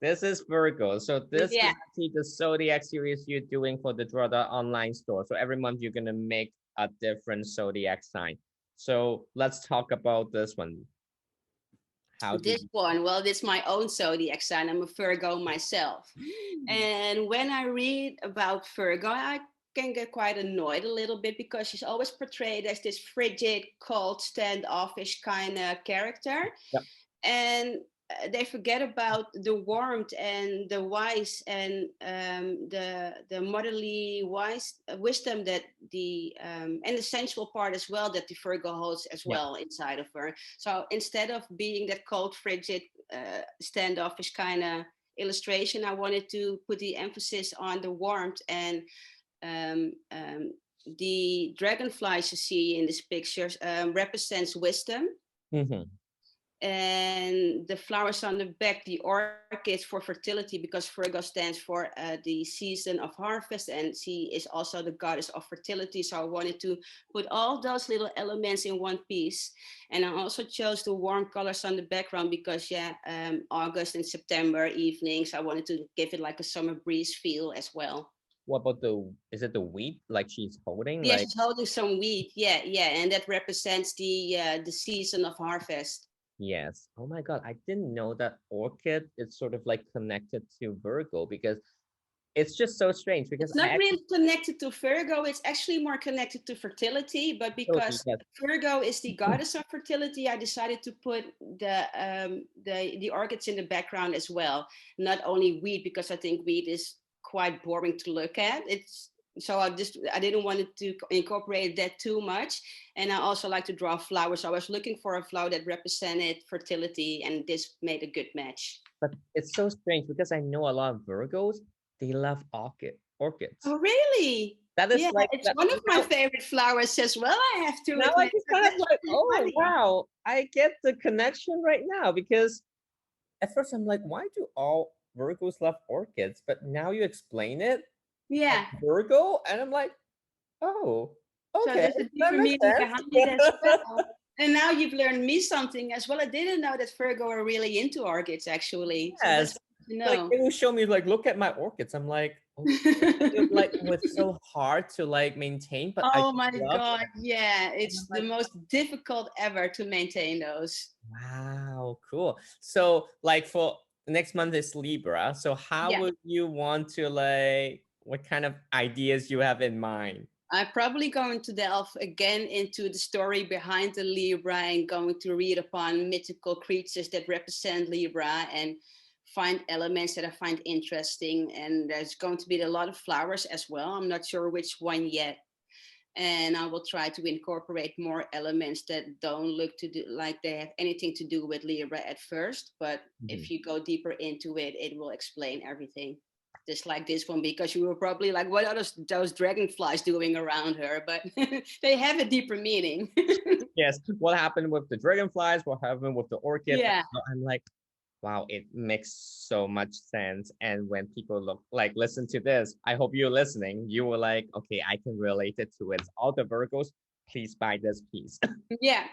This is Virgo. So this is Yeah. actually the Zodiac series you're doing for the Drada online store. So every month you're gonna make a different Zodiac sign. So let's talk about this one. How do This you? one, well, this is my own zodiac sign. I'm a Virgo myself. And when I read about Virgo, I can get quite annoyed a little bit because she's always portrayed as this frigid, cold, standoffish kind of character. Yeah. And they forget about the warmth and the wise and the motherly wise wisdom that the and the sensual part as well that the Virgo holds as Yeah. well inside of her. So instead of being that cold, frigid, standoffish kind of illustration, I wanted to put the emphasis on the warmth and um, um, the dragonflies you see in these pictures represents wisdom, Mm-hmm. and the flowers on the back, the orchids, for fertility, because Virgo stands for the season of harvest, and she is also the goddess of fertility. So I wanted to put all those little elements in one piece. And I also chose the warm colors on the background because, yeah, August and September evenings, I wanted to give it like a summer breeze feel as well. What about is it the wheat like she's holding? Yeah, Like, she's holding some wheat. Yeah, yeah, and that represents the season of harvest. yes. Oh my God, I didn't know that orchid is sort of like connected to Virgo because it's just so strange because It's I not actually really connected to Virgo. It's actually more connected to fertility. But totally because yes. Virgo is the goddess of fertility, I decided to put the orchids in the background as well. Not only wheat, because I think wheat is quite boring to look at. It's so I didn't want it to incorporate that too much. And I also like to draw flowers. So I was looking for a flower that represented fertility, and this made a good match. But it's so strange because I know a lot of Virgos, they love orchids. Oh, really? That is Yeah, like it's that one of my now. favorite flowers as well, I have to Now I admit. just So kind of that's like, really oh funny. wow, I get the connection right now because at first I'm like, why do all Virgos love orchids? But now you explain it as Yeah, Virgo, and I'm like, oh, so okay, there's a that deeper makes meaning behind it as sense. well. And now you've learned me something as well. I didn't know that Virgo are really into orchids, actually. So that's Yes, good to like know. they will show me like, look at my orchids. I'm like, okay, it, like was so hard to like maintain, but I Oh just my love it. God. Yeah, And I'm it's the like, most difficult ever to maintain those. wow, cool. So like for next month is Libra. So how Yeah. would you want to like what kind of ideas you have in mind? I'm probably going to delve again into the story behind the Libra and going to read upon mythical creatures that represent Libra and find elements that I find interesting. And there's going to be a lot of flowers as well. I'm not sure which one yet. And I will try to incorporate more elements that don't look to do like they have anything to do with Libra at first. But Mhm. if you go deeper into it, it will explain everything. Just like this one, because you were probably like, what are those dragonflies doing around her? But they have a deeper meaning. Yes, what happened with the dragonflies? What happened with the orchid? Yeah. So I'm like, wow, it makes so much sense. And when people look like listen to this, I hope you're listening. You were like, okay, I can relate it to it. All the Virgos, please buy this piece. Yeah.